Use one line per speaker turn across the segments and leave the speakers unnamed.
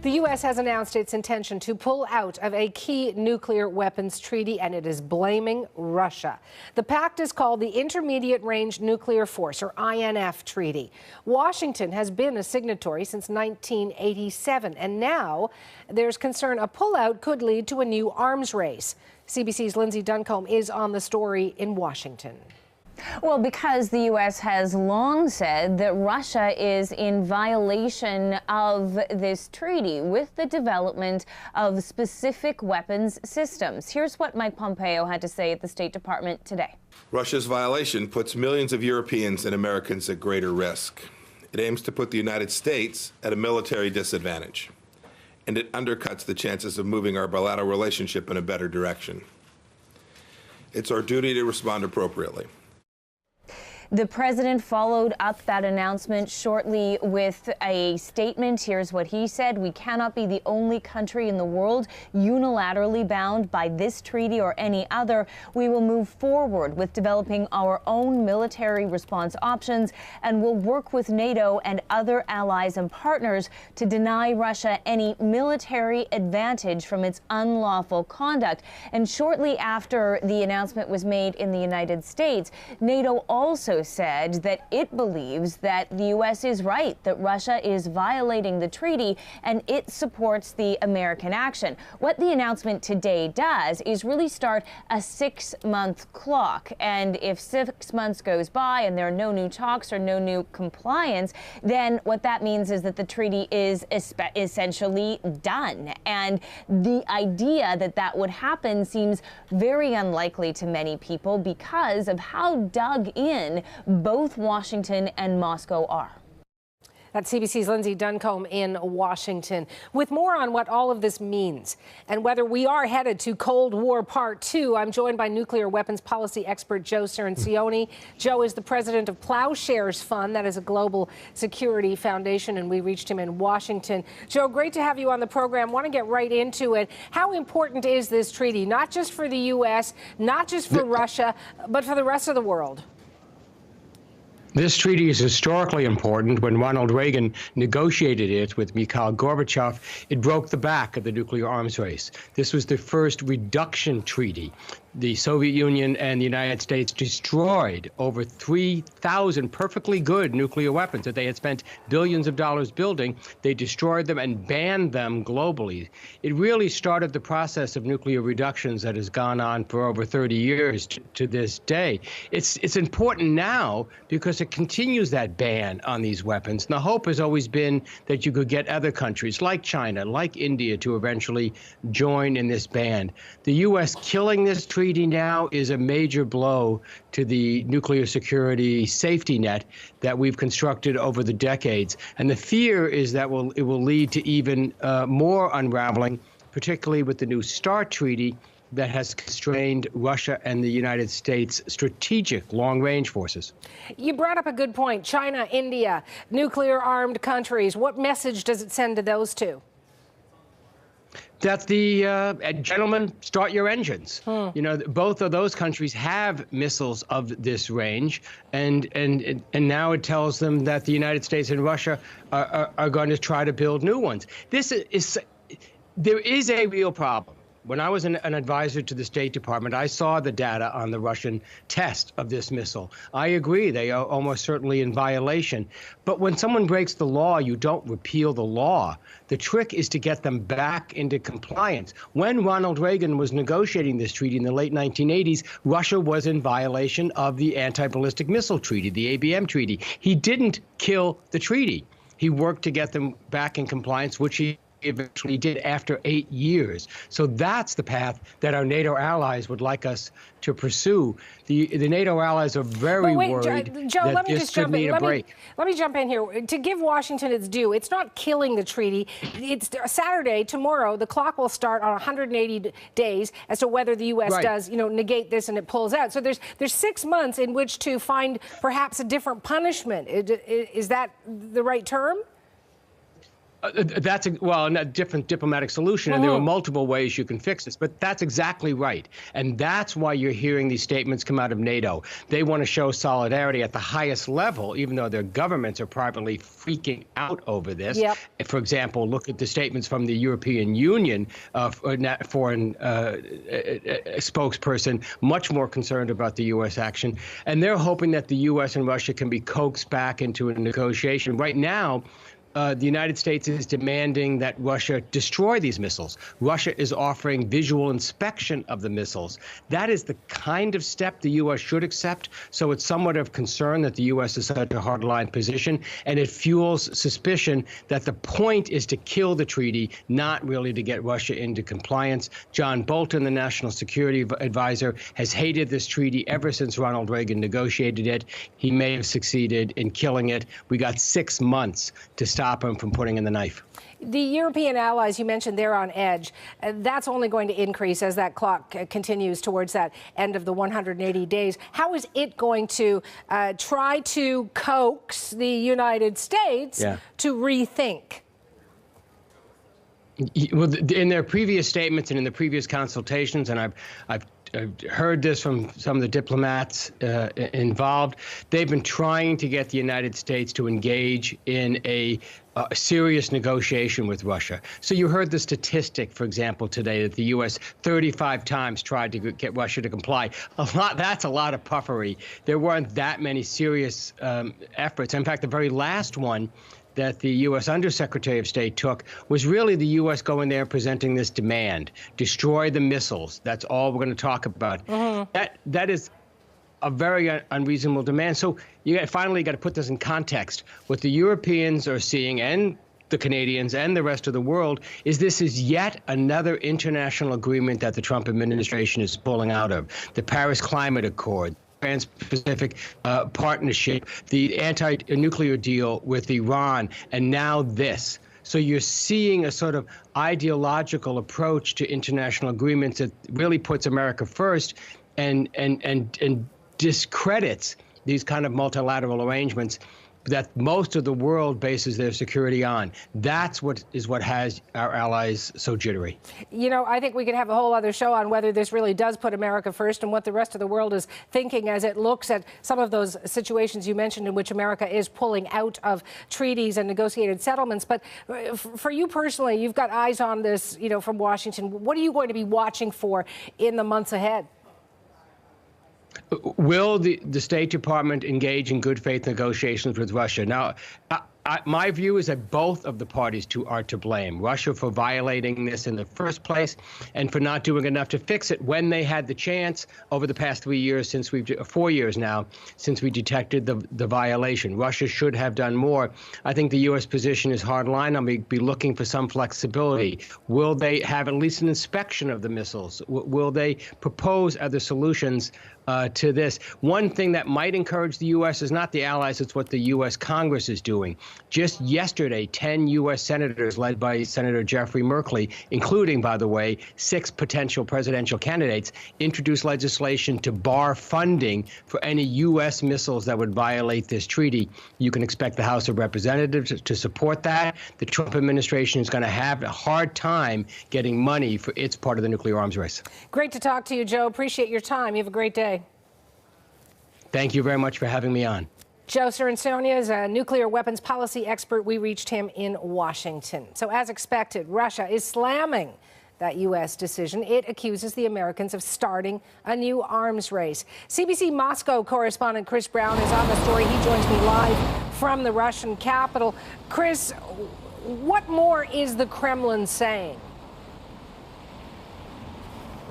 The U.S. has announced its intention to pull out of a key nuclear weapons treaty, and it is blaming Russia. The pact is called the Intermediate Range Nuclear Force, or INF Treaty. Washington has been a signatory since 1987, and now there's concern a pullout could lead to a new arms race. CBC's Lindsay Duncombe is on the story in Washington.
Well, because the U.S. has long said that Russia is in violation of this treaty with the development of specific weapons systems. Here's what Mike Pompeo had to say at the State Department today.
Russia's violation puts millions of Europeans and Americans at greater risk. It aims to put the United States at a military disadvantage, and it undercuts the chances of moving our bilateral relationship in a better direction. It's our duty to respond appropriately.
The president followed up that announcement shortly with a statement. Here's what he said. We cannot be the only country in the world unilaterally bound by this treaty or any other. We will move forward with developing our own military response options and will work with NATO and other allies and partners to deny Russia any military advantage from its unlawful conduct. And shortly after the announcement was made in the United States, NATO also said that it believes that the U.S. is right, that Russia is violating the treaty, and it supports the American action. What the announcement today does is really start a 6-month clock. And if 6 months goes by and there are no new talks or no new compliance, then what that means is that the treaty is essentially done. And the idea that that would happen seems very unlikely to many people because of how dug in both Washington and Moscow are.
That's CBC's Lindsay Duncombe in Washington. With more on what all of this means and whether we are headed to Cold War Part 2, I'm joined by nuclear weapons policy expert Joe Cirincione. Joe is the president of Plowshares Fund. That is a global security foundation, and we reached him in Washington. Joe, great to have you on the program. Want to get right into it. How important is this treaty, not just for the U.S., not just for Russia, but for the rest of the world?
This treaty is historically important. When Ronald Reagan negotiated it with Mikhail Gorbachev, it broke the back of the nuclear arms race. This was the first reduction treaty. The Soviet Union and the United States destroyed over 3,000 perfectly good nuclear weapons that they had spent billions of dollars building. They destroyed them and banned them globally. It really started the process of nuclear reductions that has gone on for over 30 years to this day. It's important now because it continues that ban on these weapons. And the hope has always been that you could get other countries like China, like India, to eventually join in this ban. The U.S. killing this treaty now is a major blow to the nuclear security safety net that we've constructed over the decades. And the fear is that it will lead to even more unraveling, particularly with the new START treaty that has constrained Russia and the United States' strategic long-range forces.
You brought up a good point. China, India, nuclear-armed countries. What message does it send to those two?
That the gentlemen, start your engines. You know, both of those countries have missiles of this range, and now it tells them that the United States and Russia are going to try to build new ones. There is a real problem. When I was an advisor to the State Department, I saw the data on the Russian test of this missile. I agree, they are almost certainly in violation. But when someone breaks the law, you don't repeal the law. The trick is to get them back into compliance. When Ronald Reagan was negotiating this treaty in the late 1980s, Russia was in violation of the Anti-Ballistic Missile Treaty, the ABM Treaty. He didn't kill the treaty. He worked to get them back in compliance, which he eventually did after 8 years. So that's the path that our NATO allies would like us to pursue. The NATO allies are very worried
Joe,
that this could need a break.
Let me jump in here. To give Washington its due, it's not killing the treaty. It's Saturday, tomorrow, the clock will start on 180 days as to whether the U.S. does, negate this and it pulls out. So there's 6 months in which to find perhaps a different punishment. Is that the right term?
That's a different diplomatic solution, and there are multiple ways you can fix this. But that's exactly right, and that's why you're hearing these statements come out of NATO. They want to show solidarity at the highest level, even though their governments are privately freaking out over this.
Yep.
For example, look at the statements from the European Union foreign spokesperson, much more concerned about the U.S. action, and they're hoping that the U.S. and Russia can be coaxed back into a negotiation. Right now, the United States is demanding that Russia destroy these missiles. Russia is offering visual inspection of the missiles. That is the kind of step the U.S. should accept. So it's somewhat of concern that the U.S. is such a hardline position, and it fuels suspicion that the point is to kill the treaty, not really to get Russia into compliance. John Bolton, the national security advisor, has hated this treaty ever since Ronald Reagan negotiated it. He may have succeeded in killing it. We got 6 months to stop him from putting in the knife.
The European allies, you mentioned, they're on edge. That's only going to increase as that clock continues towards that end of the 180 days. How is it going to try to coax the United States to rethink?
Well, in their previous statements and in the previous consultations, and I've heard this from some of the diplomats involved, they've been trying to get the United States to engage in a serious negotiation with Russia. So you heard the statistic, for example, today that the U.S. 35 times tried to get Russia to comply. That's a lot of puffery. There weren't that many serious efforts. In fact, the very last one that the U.S. Undersecretary of State took was really the U.S. going there and presenting this demand: destroy the missiles. That's all we're going to talk about. That is a very unreasonable demand. So you finally got to put this in context. What the Europeans are seeing, and the Canadians and the rest of the world, is this is yet another international agreement that the Trump administration is pulling out of. The Paris Climate Accord, Trans-Pacific Partnership, the anti-nuclear deal with Iran, and now this. So you're seeing a sort of ideological approach to international agreements that really puts America first and discredits these kind of multilateral arrangements that most of the world bases their security on. That's what has our allies so jittery.
You know, I think we could have a whole other show on whether this really does put America first and what the rest of the world is thinking as it looks at some of those situations you mentioned in which America is pulling out of treaties and negotiated settlements. But for you personally, you've got eyes on this, you know, from Washington. What are you going to be watching for in the months ahead?
Will the State Department engage in good faith negotiations with Russia? Now, my view is that both of the parties are to blame. Russia for violating this in the first place and for not doing enough to fix it when they had the chance over the past 4 years now, since we detected the violation. Russia should have done more. I think the U.S. position is hardline. I'll be looking for some flexibility. Will they have at least an inspection of the missiles? Will they propose other solutions to this? One thing that might encourage the U.S. is not the allies, it's what the U.S. Congress is doing. Just yesterday, 10 U.S. senators led by Senator Jeffrey Merkley, including, by the way, 6 potential presidential candidates, introduced legislation to bar funding for any U.S. missiles that would violate this treaty. You can expect the House of Representatives to support that. The Trump administration is going to have a hard time getting money for its part of the nuclear arms race.
Great to talk to you, Joe. Appreciate your time. You have a great day.
Thank you very much for having me on.
Joe Cirincione is a nuclear weapons policy expert. We reached him in Washington. So as expected, Russia is slamming that U.S. decision. It accuses the Americans of starting a new arms race. CBC Moscow correspondent Chris Brown is on the story. He joins me live from the Russian capital. Chris, what more is the Kremlin saying?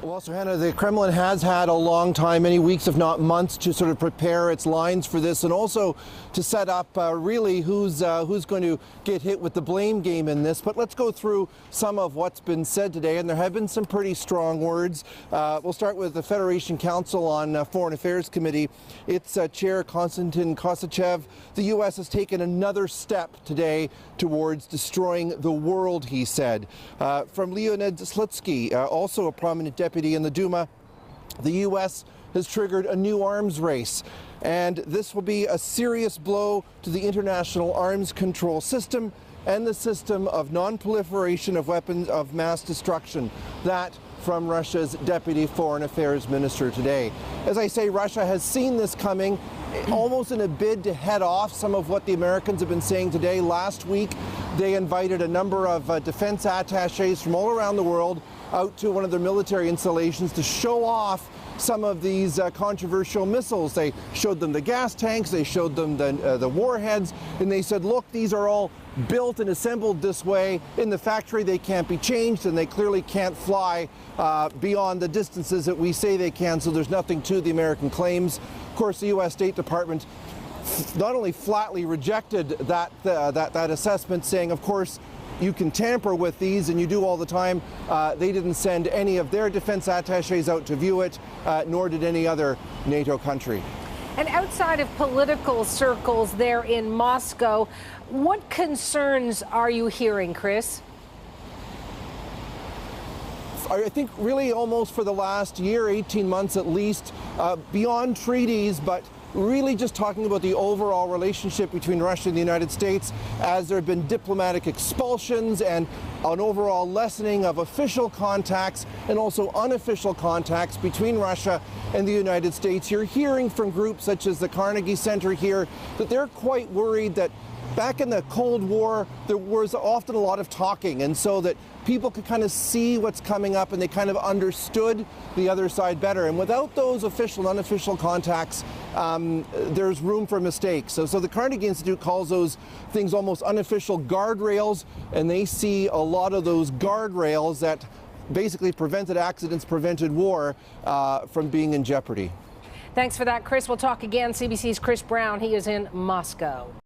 Well, so Hannah, the Kremlin has had a long time, many weeks, if not months, to sort of prepare its lines for this, and also to set up really who's going to get hit with the blame game in this. But let's go through some of what's been said today, and there have been some pretty strong words. We'll start with the Federation Council on Foreign Affairs Committee. Its chair, Konstantin Kosachev. The U.S. has taken another step today towards destroying the world, he said. From Leonid Slutsky, also a prominent deputy in the Duma, the U.S. has triggered a new arms race, and this will be a serious blow to the international arms control system. and the system of non-proliferation of weapons of mass destruction. That from Russia's Deputy Foreign Affairs Minister today. As I say, Russia has seen this coming, almost in a bid to head off some of what the Americans have been saying today. Last week, they invited a number of defense attaches from all around the world out to one of their military installations to show off some of these controversial missiles. They showed them the gas tanks, they showed them the warheads, and they said, look, these are all built and assembled this way in the factory. They can't be changed, and they clearly can't fly beyond the distances that we say they can, so there's nothing to the American claims. Of course, the U.S. State Department not only flatly rejected that assessment, saying, of course, you can tamper with these, and you do all the time. They didn't send any of their defense attaches out to view it, nor did any other NATO country.
And outside of political circles there in Moscow, what concerns are you hearing, Chris?
I think really almost for the last year, 18 months at least, beyond treaties, but really just talking about the overall relationship between Russia and the United States, as there have been diplomatic expulsions and an overall lessening of official contacts and also unofficial contacts between Russia and the United States. You're hearing from groups such as the Carnegie Center here that they're quite worried that back in the Cold War, there was often a lot of talking, and so that people could kind of see what's coming up and they kind of understood the other side better. And without those official and unofficial contacts, there's room for mistakes. So the Carnegie Institute calls those things almost unofficial guardrails, and they see a lot of those guardrails that basically prevented accidents, prevented war from being in jeopardy.
Thanks for that, Chris. We'll talk again. CBC's Chris Brown. He is in Moscow.